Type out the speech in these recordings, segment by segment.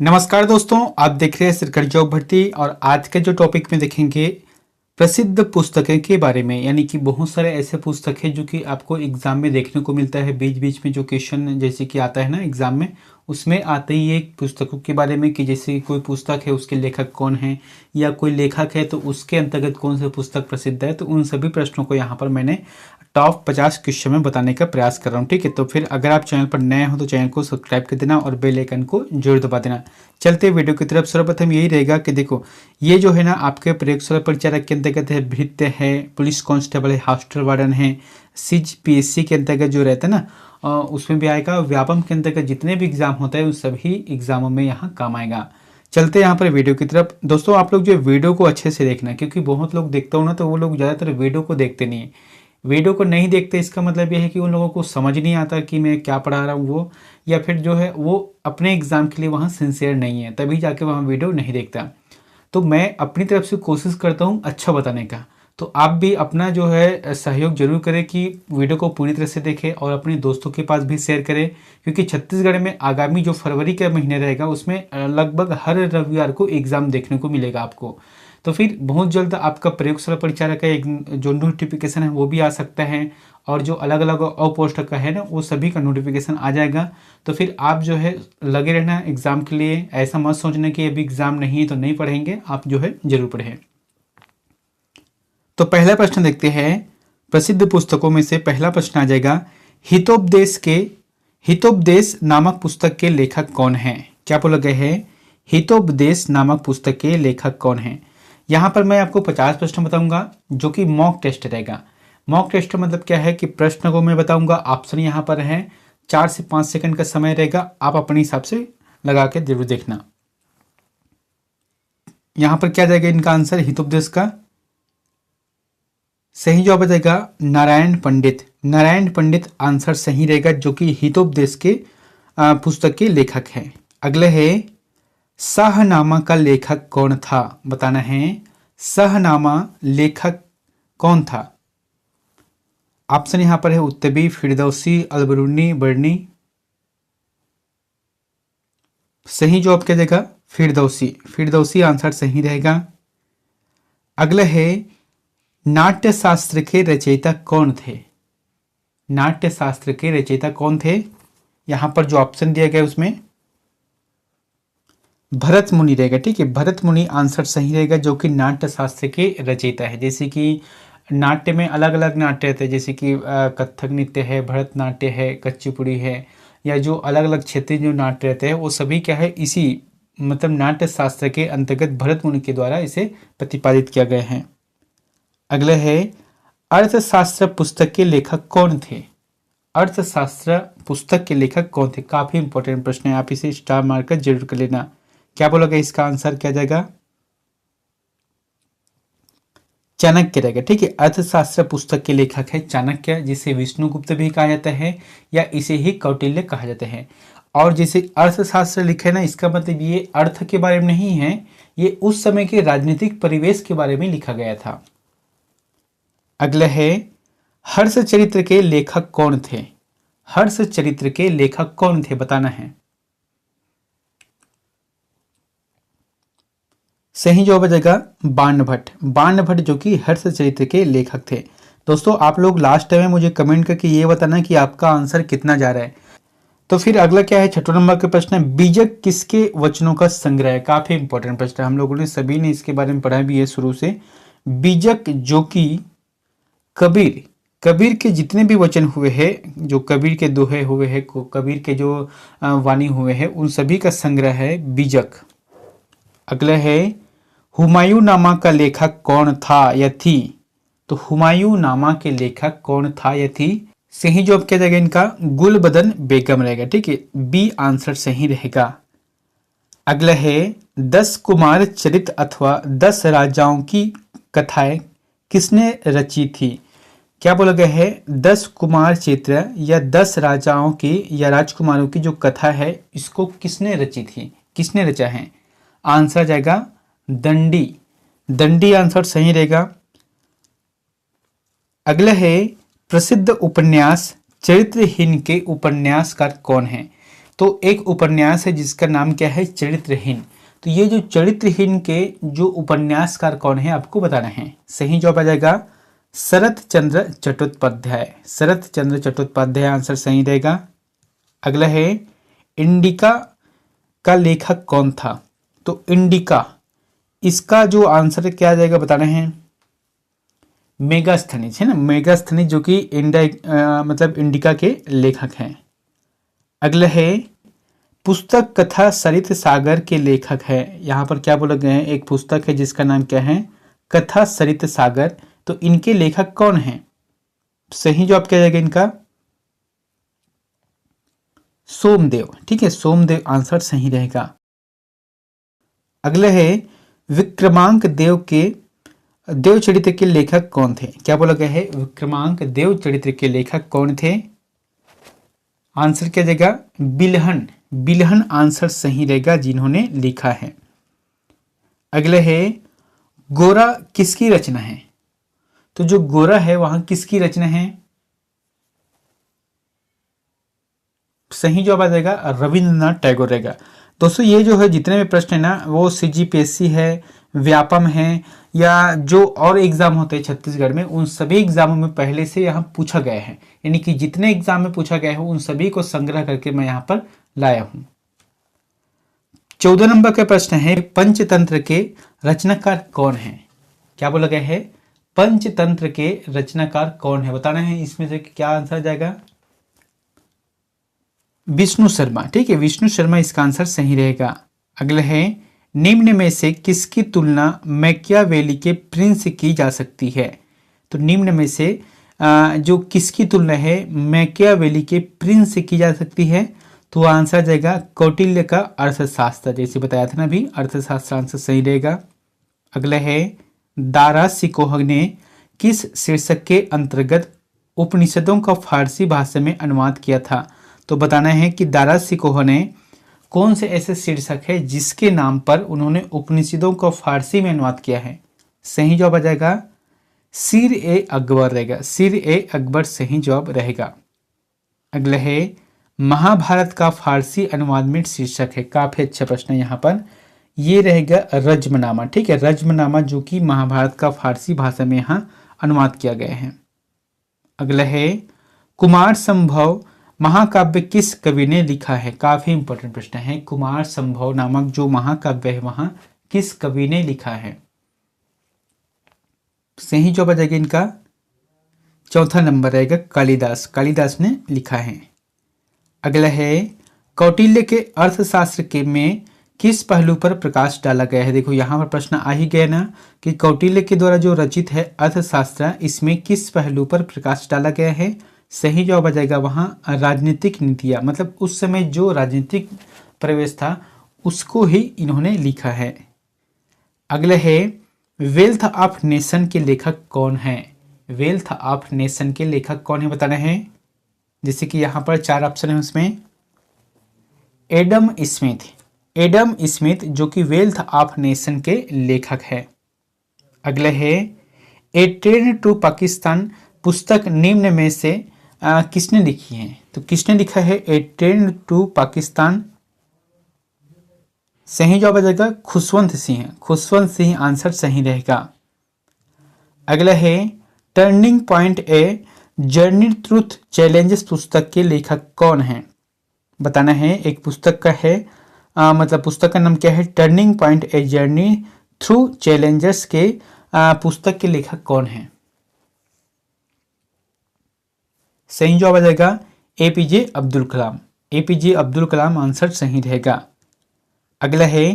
नमस्कार दोस्तों, आप देख रहे हैं सरकारी जॉब भर्ती। और आज के जो टॉपिक में देखेंगे प्रसिद्ध पुस्तकें के बारे में, यानी कि बहुत सारे ऐसे पुस्तक हैं जो कि आपको एग्जाम में देखने को मिलता है। बीच बीच में जो क्वेश्चन जैसे कि आता है ना एग्जाम में, उसमें आते ही एक पुस्तकों के बारे में कि जैसे कोई पुस्तक है उसके लेखक कौन है, या कोई लेखक है तो उसके अंतर्गत कौन सी पुस्तक प्रसिद्ध है। तो उन सभी प्रश्नों को यहाँ पर मैंने टॉप 50 क्वेश्चन में बताने का प्रयास कर रहा हूँ। ठीक है, तो फिर अगर आप चैनल पर नए हो तो चैनल को सब्सक्राइब कर देना और बेल आइकन को जरूर दबा देना। चलते वीडियो की तरफ। सर्वप्रथम यही रहेगा कि देखो, ये जो है ना आपके प्रयोगशाला परिचारक के अंतर्गत है, भृत्य है, पुलिस कांस्टेबल है, हॉस्टल वार्डन है, सिज पीएससी के अंतर्गत जो रहता है ना उसमें भी आएगा। व्यापम के अंतर्गत जितने भी एग्जाम होता है उन सभी एग्जामों में यहाँ काम आएगा। चलते यहाँ पर वीडियो की तरफ। दोस्तों आप लोग जो वीडियो को अच्छे से देखना, क्योंकि बहुत लोग देखते हो ना तो वो लोग ज़्यादातर वीडियो को देखते नहीं है। वीडियो को नहीं देखते इसका मतलब यह है कि उन लोगों को समझ नहीं आता कि मैं क्या पढ़ा रहा हूँ वो, या फिर जो है वो अपने एग्जाम के लिए वहाँ सिंसियर नहीं है, तभी जाके वहाँ वीडियो नहीं देखता। तो मैं अपनी तरफ से कोशिश करता हूँ अच्छा बताने का। तो आप भी अपना जो है सहयोग जरूर करें कि वीडियो को पूरी तरह से देखें और अपने दोस्तों के पास भी शेयर करें, क्योंकि छत्तीसगढ़ में आगामी जो फरवरी का महीने रहेगा उसमें लगभग हर रविवार को एग्ज़ाम देखने को मिलेगा आपको। तो फिर बहुत जल्द आपका प्रयोगशाला परिचारक का एक जो नोटिफिकेशन है वो भी आ सकता है, और जो अलग अलग पोस्ट का है ना वो सभी का नोटिफिकेशन आ जाएगा। तो फिर आप जो है लगे रहना एग्ज़ाम के लिए। ऐसा मत सोचना कि अभी एग्ज़ाम नहीं है तो नहीं पढ़ेंगे, आप जो है जरूर पढ़ें। तो पहला प्रश्न देखते हैं। प्रसिद्ध पुस्तकों में से पहला प्रश्न आ जाएगा, हितोपदेश नामक पुस्तक के लेखक कौन हैं? क्या बोला गया है? हितोपदेश नामक पुस्तक के लेखक कौन हैं? यहाँ पर मैं आपको 50 प्रश्न बताऊंगा जो कि मॉक टेस्ट रहेगा। मॉक टेस्ट मतलब क्या है कि प्रश्न को मैं बताऊंगा, ऑप्शन यहाँ पर है, 4 से 5 सेकंड का समय रहेगा, आप अपने हिसाब से लगा के जरूर देखना। यहाँ पर क्या जाएगा इनका आंसर? हितोपदेश का सही जवाब आ जाएगा नारायण पंडित। नारायण पंडित आंसर सही रहेगा, जो कि हितोपदेश के पुस्तक के लेखक हैं। अगले है, शाहनामा का लेखक कौन था? बताना है शाहनामा लेखक कौन था। ऑप्शन यहां पर है उत्तबी, फिरदौसी, अलबरूनी, बर्नी। सही जवाब क्या जाएगा? फिरदौसी। फिरदौसी आंसर सही रहेगा। अगला है, नाट्य शास्त्र के रचयिता कौन थे? नाट्य शास्त्र के रचयिता कौन थे? यहां पर जो ऑप्शन दिया गया उसमें भरत मुनि रहेगा। ठीक है, भरत मुनि आंसर सही रहेगा, जो कि नाट्य शास्त्र के रचयिता है। जैसे कि नाट्य में अलग अलग नाट्य रहते हैं, जैसे कि कथक नृत्य है, भरतनाट्य है, कुचिपुड़ी है, या जो अलग अलग क्षेत्रीय जो नाट्य रहते हैं वो सभी क्या है, इसी मतलब नाट्य शास्त्र के अंतर्गत भरत मुनि के द्वारा इसे प्रतिपादित किया गया है। अगला है, अर्थशास्त्र पुस्तक के लेखक कौन थे? अर्थशास्त्र पुस्तक के लेखक कौन थे? काफी इंपॉर्टेंट प्रश्न है, आप इसे स्टार मार्कर जरूर कर लेना। क्या बोला गया? इसका आंसर क्या जाएगा? चाणक्य रहेगा। ठीक है, अर्थशास्त्र पुस्तक के लेखक है चाणक्य, जिसे विष्णुगुप्त भी कहा जाता है या इसे ही कौटिल्य कहा जाता है। और जैसे अर्थशास्त्र लिखे ना, इसका मतलब ये अर्थ के बारे में नहीं है, ये उस समय के राजनीतिक परिवेश के बारे में लिखा गया था। अगला है, हर्ष चरित्र के लेखक कौन थे? हर्ष चरित्र के लेखक कौन थे? बताना है। सही जवाब आ जाएगा बाणभट्ट। बाणभट्ट जो कि हर्ष चरित्र के लेखक थे। दोस्तों आप लोग लास्ट में मुझे कमेंट करके ये बताना कि आपका आंसर कितना जा रहा है। तो फिर अगला क्या है, 6 नंबर का प्रश्न है, बीजक किसके वचनों का संग्रह है? काफी इंपॉर्टेंट प्रश्न है, हम लोगों ने सभी ने इसके बारे में पढ़ा भी है शुरू से। बीजक जो कि कबीर के जितने भी वचन हुए हैं, जो कबीर के दोहे हुए हैं, कबीर के जो वाणी हुए हैं, उन सभी का संग्रह है बीजक। अगला है, हुमायूं नामा का लेखक कौन था या थी? तो हुमायूं नामा के लेखक कौन था या थी? सही जवाब क्या जाएगा इनका? गुलबदन बेगम रहेगा। ठीक है, बी आंसर सही रहेगा। अगला है, 10 कुमार चरित अथवा 10 राजाओं की कथाएं किसने रची थी? क्या बोला गया है? 10 कुमार चरित्र या 10 राजाओं की या राजकुमारों की जो कथा है, इसको किसने रची थी, किसने रचा है? आंसर जाएगा दंडी। दंडी आंसर सही रहेगा। अगला है, प्रसिद्ध उपन्यास चरित्रहीन के उपन्यासकार कौन है? तो एक उपन्यास है जिसका नाम क्या है, चरित्रहीन। तो ये जो चरित्रहीन के जो उपन्यासकार कौन है आपको बताना है। सही जवाब आ जाएगा शरत चंद्र चट्टोपाध्याय। शरत चंद्र चट्टोपाध्याय आंसर सही रहेगा। अगला है इंडिका का लेखक कौन था। तो इंडिका, इसका जो आंसर क्या आ जाएगा बताना है, मेगास्थनीज है ना, मेगास्थनीज जो कि मतलब इंडिका के लेखक हैं। अगला है पुस्तक कथा सरित सागर के लेखक है। यहाँ पर क्या बोला गया है, एक पुस्तक है जिसका नाम क्या है, कथा सरित सागर। तो इनके लेखक कौन हैं? सही जवाब क्या जाएगा इनका, सोमदेव। ठीक है, सोमदेव आंसर सही रहेगा। अगले है विक्रमांक देव के देव चरित्र के लेखक कौन थे। क्या बोला गया है, विक्रमांक देव चरित्र के लेखक कौन थे? आंसर क्या जाएगा, बिल्हन। बिल्हन आंसर सही रहेगा जिन्होंने लिखा है। अगले है गोरा किसकी रचना है। तो जो गोरा है वहां किसकी रचना है? सही जवाब आ जाएगा रविंद्रनाथ टैगोर रहेगा। दोस्तों ये जो है जितने भी प्रश्न है ना, वो सीजीपीएससी है, व्यापम है, या जो और एग्जाम होते हैं छत्तीसगढ़ में, उन सभी एग्जामों में पहले से यहाँ पूछा गया है। यानी कि जितने एग्जाम में पूछा गया है उन सभी को संग्रह करके मैं यहाँ पर लाया हूं। 14 नंबर का प्रश्न है पंचतंत्र के रचनाकार कौन है। क्या बोला गया है, पंचतंत्र के रचनाकार कौन है, बताना है। इसमें से क्या आंसर जाएगा, विष्णु शर्मा। ठीक है, विष्णु शर्मा इसका आंसर सही रहेगा। अगला है निम्न में से किसकी तुलना मैकियावेली के प्रिंस की जा सकती है। तो निम्न में से जो किसकी तुलना है मैकियावेली के प्रिंस से की जा सकती है, तो आंसर जाएगा कौटिल्य का अर्थशास्त्र। जैसे बताया था ना अभी, अर्थशास्त्र आंसर सही रहेगा। अगला है दारा सिकोह ने किस शीर्षक के अंतर्गत उपनिषदों का फारसी भाषा में अनुवाद किया था। तो बताना है कि दारा सिकोह ने कौन से ऐसे शीर्षक है जिसके नाम पर उन्होंने उपनिषदों को फारसी में अनुवाद किया है। सही जवाब आ जाएगा सीर ए अकबर रहेगा। सीर ए अकबर सही जवाब रहेगा। अगला है महाभारत का फारसी अनुवाद में शीर्षक है। काफी अच्छा प्रश्न है यहाँ पर, ये रहेगा रज्मनामा। ठीक है, रज्मनामा जो कि महाभारत का फारसी भाषा में यहाँ अनुवाद किया गया है। अगला है कुमार संभव महाकाव्य किस कवि ने लिखा है। काफी इंपॉर्टेंट प्रश्न है। कुमार संभव नामक जो महाकाव्य है वहां किस कवि ने लिखा है। सही जवाब आ जाएगा इनका चौथा नंबर रहेगा कालिदास। कालिदास ने लिखा है। अगला है कौटिल्य के अर्थशास्त्र के में किस पहलू पर प्रकाश डाला गया है। देखो यहाँ पर प्रश्न आ ही गया ना कि कौटिल्य के द्वारा जो रचित है अर्थशास्त्र, इसमें किस पहलू पर प्रकाश डाला गया है। सही जवाब आ जाएगा वहां राजनीतिक नीतियां, मतलब उस समय जो राजनीतिक प्रवेश था उसको ही इन्होंने लिखा है। अगले है वेल्थ ऑफ नेशन के लेखक कौन है। वेल्थ ऑफ नेशन के लेखक कौन है बताना है। जैसे कि यहाँ पर 4 ऑप्शन है, उसमें एडम स्मिथ। एडम स्मिथ जो कि वेल्थ ऑफ नेशन के लेखक है। अगले है ए ट्रेन टू पाकिस्तान पुस्तक निम्न में से किसने लिखी है। तो किसने लिखा है ए ट्रेन टू पाकिस्तान। सही जवाब आ जाएगा खुशवंत सिंह। खुशवंत सिंह आंसर सही रहेगा। अगला है turning point a journey truth challenges पुस्तक के लेखक कौन है बताना है। एक पुस्तक का है मतलब पुस्तक का नाम क्या है, turning point a journey through Challengers के पुस्तक के लेखक कौन है। सही जवाब आ जाएगा APJ Abdul Kalam. APJ Abdul Kalam answer सही रहेगा। अगला है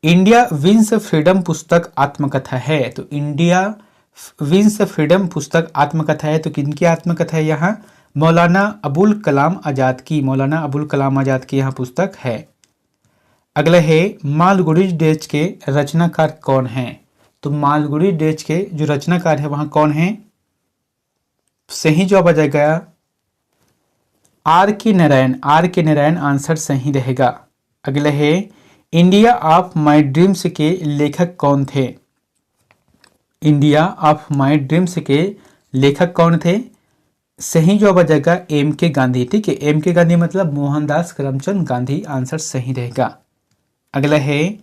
इंडिया विंस फ्रीडम पुस्तक आत्मकथा है। तो इंडिया विंस फ्रीडम पुस्तक आत्मकथा है, तो किनकी आत्मकथा है यहाँ, मौलाना अबुल कलाम आजाद की। मौलाना अबुल कलाम आजाद की यहाँ पुस्तक है। अगला है मालगुडी डेज के रचनाकार कौन है। तो मालगुडी डेज के जो रचनाकार है वहां कौन है। सही जवाब आ जाएगा आर के नारायण। आर के नारायण आंसर सही रहेगा। अगला है इंडिया ऑफ माय ड्रीम्स के लेखक कौन थे। इंडिया ऑफ माय ड्रीम्स के लेखक कौन थे। सही जवाब आ जाएगा एम के गांधी। ठीक है, एम के गांधी मतलब मोहनदास करमचंद गांधी, आंसर सही रहेगा। अगला है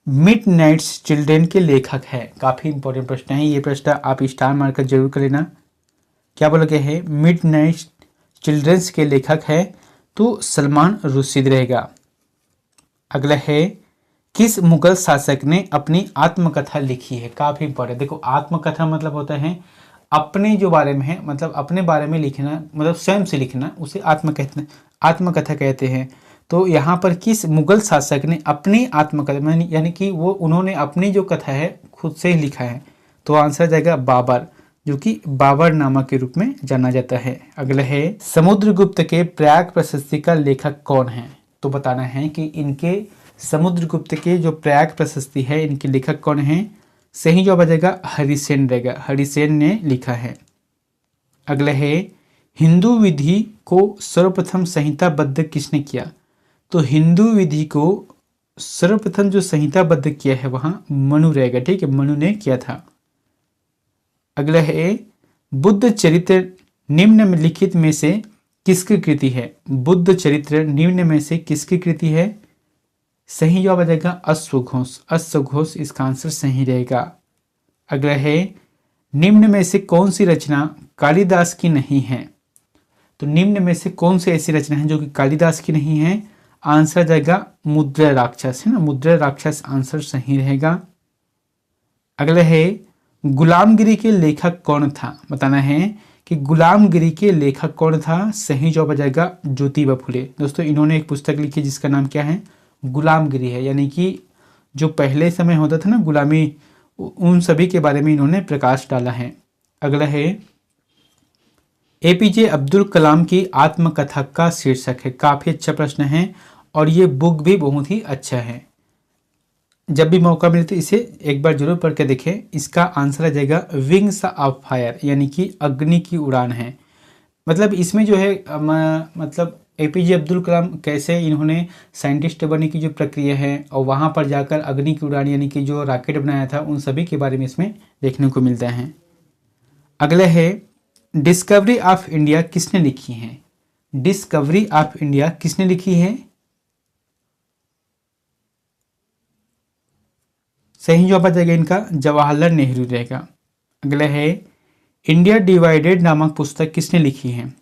मिडनाइट्स चिल्ड्रन के लेखक है, काफी इंपॉर्टेंट प्रश्न है ये प्रश्न, आप स्टार मार्कर जरूर कर लेना। क्या बोला गया है, मिडनाइट चिल्ड्रंस के लेखक है तो सलमान रुश्दी रहेगा। अगला है किस मुगल शासक ने अपनी आत्मकथा लिखी है, काफी इंपॉर्टेंट। देखो आत्मकथा मतलब होता है अपने जो बारे में है, मतलब अपने बारे में लिखना, मतलब स्वयं से लिखना, उसे आत्मकथा कहते हैं। तो यहाँ पर किस मुगल शासक ने अपनी आत्मकथा यानी कि वो उन्होंने अपनी जो कथा है खुद से ही लिखा है, तो आंसर जाएगा बाबर, जो कि बाबरनामा के रूप में जाना जाता है। अगला है समुद्रगुप्त के प्रयाग प्रशस्ति का लेखक कौन है, तो बताना है कि इनके समुद्रगुप्त के जो प्रयाग प्रशस्ति है इनके लेखक कौन है। सही जवाब आ जाएगा हरिसेन रहेगा, हरिसेन ने लिखा है। अगला है हिंदू विधि को सर्वप्रथम संहिताबद्ध किसने किया, तो हिंदू विधि को सर्वप्रथम जो संहिताबद्ध किया है वहां मनु रहेगा। ठीक है, मनु ने किया था। अगला है बुद्ध चरित्र निम्नलिखित में से किसकी कृति है, बुद्ध चरित्र निम्न में से किसकी कृति है। सही जवाब आ जाएगा अश्वघोष, अश्वघोष इसका आंसर सही रहेगा। अगला है निम्न में से कौन सी रचना कालिदास की नहीं है, तो निम्न में से कौन सी ऐसी रचना है जो कि कालिदास की नहीं है। आंसर जाएगा मुद्रा राक्षस, है ना, मुद्रा राक्षस आंसर सही रहेगा। अगला है गुलामगिरी के लेखक कौन था, बताना है कि गुलामगिरी के लेखक कौन था। सही जवाब आ जाएगा ज्योतिबा फुले। दोस्तों इन्होंने एक पुस्तक लिखी जिसका नाम क्या है, गुलामगिरी है, यानी कि जो पहले समय होता था ना गुलामी, उन सभी के बारे में इन्होंने प्रकाश डाला है। अगला है एपीजे अब्दुल कलाम की आत्मकथा का शीर्षक है, काफी अच्छा प्रश्न है और ये बुक भी बहुत ही अच्छा है, जब भी मौका मिले तो इसे एक बार जरूर पढ़ के देखें। इसका आंसर आ जाएगा विंग्स ऑफ फायर, यानी कि अग्नि की उड़ान है। मतलब इसमें जो है मतलब एपीजे अब्दुल कलाम कैसे इन्होंने साइंटिस्ट बनने की जो प्रक्रिया है और वहाँ पर जाकर अग्नि की उड़ान यानी कि जो रॉकेट बनाया था उन सभी के बारे में इसमें देखने को मिलता है। अगला है डिस्कवरी ऑफ इंडिया किसने लिखी है, डिस्कवरी ऑफ इंडिया किसने लिखी है। सही जवाब आ जाएगा इनका जवाहरलाल नेहरू रहेगा। अगला है इंडिया डिवाइडेड नामक पुस्तक किसने लिखी है,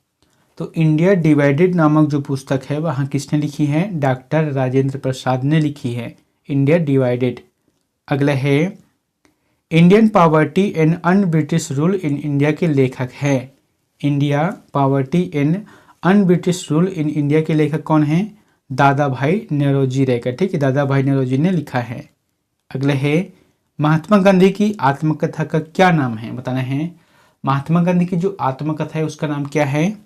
तो इंडिया डिवाइडेड नामक जो पुस्तक है वहाँ किसने लिखी है, डॉक्टर राजेंद्र प्रसाद ने लिखी है, इंडिया डिवाइडेड। अगला है Indian poverty and un British rule in India के लेखक है, India poverty and un British rule in India के लेखक कौन है, दादा भाई नौरोजी रहेगा। ठीक है, दादा भाई नौरोजी ने लिखा है। अगला है महात्मा गांधी की आत्मकथा का क्या नाम है, बताना है महात्मा गांधी की जो आत्मकथा है उसका नाम क्या है,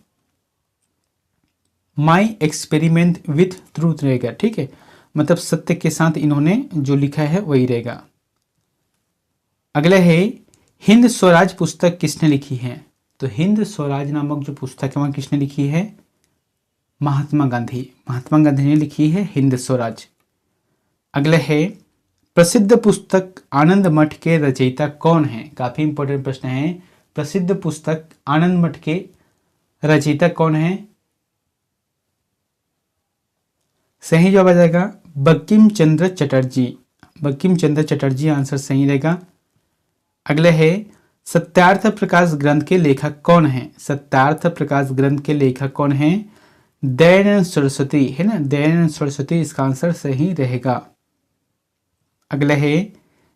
माई एक्सपेरिमेंट विथ ट्रूथ रहेगा। ठीक है, मतलब सत्य के साथ इन्होंने जो लिखा है वही रहेगा। अगला है हिंद स्वराज पुस्तक किसने लिखी है, तो हिंद स्वराज नामक जो पुस्तक है वह किसने लिखी है, महात्मा गांधी, महात्मा गांधी ने लिखी है हिंद स्वराज। अगला है प्रसिद्ध पुस्तक आनंद मठ के रचयिता कौन है, काफी इंपॉर्टेंट प्रश्न है। प्रसिद्ध पुस्तक आनंद मठ के रचयिता कौन है। सही जवाब आ जाएगा बंकिम चंद्र चटर्जी, बंकिम चंद्र चटर्जी आंसर सही रहेगा। अगला है सत्यार्थ प्रकाश ग्रंथ के लेखक कौन है, सत्यार्थ प्रकाश ग्रंथ के लेखक कौन है, दयानंद सरस्वती, है ना, दयानंद सरस्वती इसका आंसर सही रहेगा। अगला है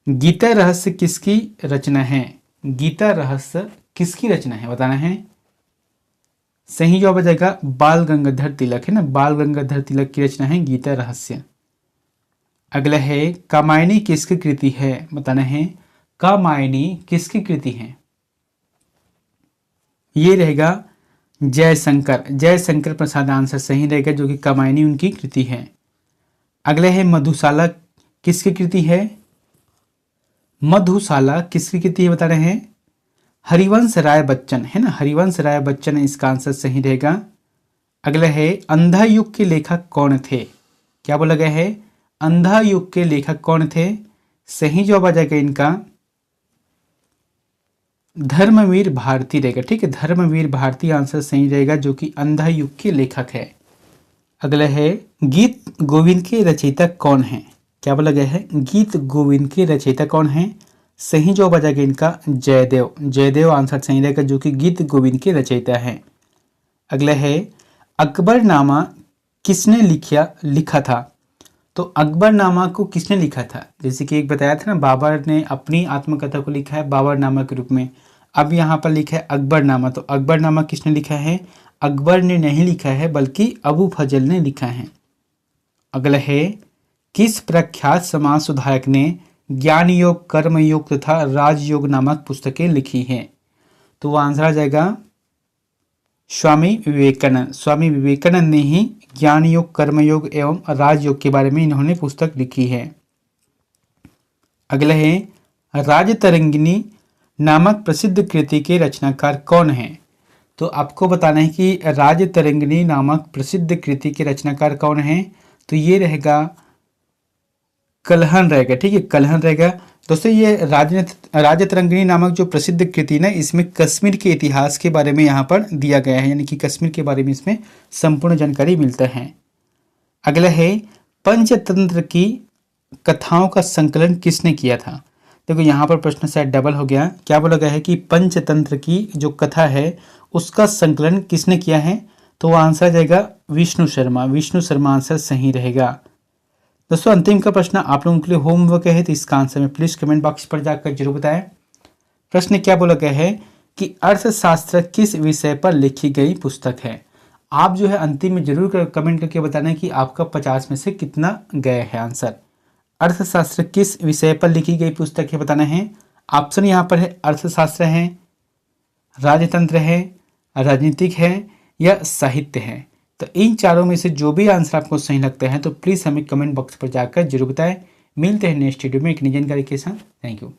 गीता रहस्य किसकी रचना है, गीता रहस्य किसकी रचना है, बताना है। सही जवाब आ जाएगा बाल गंगाधर तिलक, है ना, बाल गंगाधर तिलक की रचना है गीता रहस्य। अगला है कामायनी किसकी कृति है, बताना है कामायनी किसकी कृति है। ये रहेगा जयशंकर, जयशंकर प्रसाद आंसर सही रहेगा, जो कि कामायनी उनकी कृति है। अगला है मधुशाला किसकी कृति है, मधुशाला किसकी कृति है, बता रहे हैं हरिवंश राय बच्चन, है ना, हरिवंश राय बच्चन इसका आंसर सही रहेगा। अगला है अंधा युग के लेखक कौन थे, क्या बोला गया है, अंधा युग के लेखक कौन थे। सही जवाब आ जाएगा इनका धर्मवीर भारती रहेगा। ठीक है, धर्मवीर भारती आंसर सही रहेगा, जो कि अंधा युग के लेखक है। अगला है गीत गोविंद के रचयिता कौन है। क्या बोला गया है, गीत गोविंद के रचयिता कौन है। सही जवाब आ जाएगा इनका जयदेव। जयदेव आंसर सही रहेगा, जो कि गीत गोविंद के रचयिता है। अगला है अकबरनामा किसने लिखा था। तो अकबरनामा को किसने लिखा था, जैसे कि एक बताया था ना, बाबर ने अपनी आत्मकथा को लिखा है बाबरनामा के रूप में। अब यहाँ पर लिखा है अकबरनामा, तो अकबरनामा किसने लिखा है, अकबर ने नहीं लिखा है बल्कि अबू फजल ने लिखा है। अगला है किस प्रख्यात समाज सुधारक ने ज्ञान योग, कर्म योग तथा राजयोग नामक पुस्तकें लिखी हैं। तो वो आंसर आ जाएगा स्वामी विवेकानंद। स्वामी विवेकानंद ने ही ज्ञान योग, कर्म योग एवं राजयोग के बारे में इन्होंने पुस्तक लिखी है। अगला है राजतरंगिणी नामक प्रसिद्ध कृति के रचनाकार कौन है। तो आपको बताना है कि राजतरंगिणी नामक प्रसिद्ध कृति के रचनाकार कौन है। तो ये रहेगा कल्हण रहेगा। ठीक है, कल्हण रहेगा। दोस्तों ये राजतरंगिणी नामक जो प्रसिद्ध कृति ना, इसमें कश्मीर के इतिहास के बारे में यहाँ पर दिया गया है, यानी कि कश्मीर के बारे में इसमें संपूर्ण जानकारी मिलता है। अगला है पंचतंत्र की कथाओं का संकलन किसने किया था। देखो यहाँ पर प्रश्न शायद डबल हो गया। क्या बोला गया है कि पंचतंत्र की जो कथा है उसका संकलन किसने किया है। तो वो आंसर आ जाएगा विष्णु शर्मा। विष्णु शर्मा आंसर सही रहेगा। दोस्तों अंतिम का प्रश्न आप लोगों के लिए होमवर्क है, तो इसका आंसर में प्लीज कमेंट बॉक्स पर जाकर जरूर बताएं। प्रश्न क्या बोला गया है कि अर्थशास्त्र किस विषय पर लिखी गई पुस्तक है। आप जो है अंतिम में जरूर कमेंट करके बताना कि आपका 50 में से कितना गया है आंसर। अर्थशास्त्र किस विषय पर लिखी गई पुस्तक है बताना है। ऑप्शन यहाँ पर है अर्थशास्त्र है, राजतंत्र है, राजनीतिक है या साहित्य है। तो इन चारों में से जो भी आंसर आपको सही लगता है तो प्लीज़ हमें कमेंट बॉक्स पर जाकर जरूर बताएं। मिलते हैं नेक्स्ट वीडियो में एक नई जानकारी के साथ। Thank you.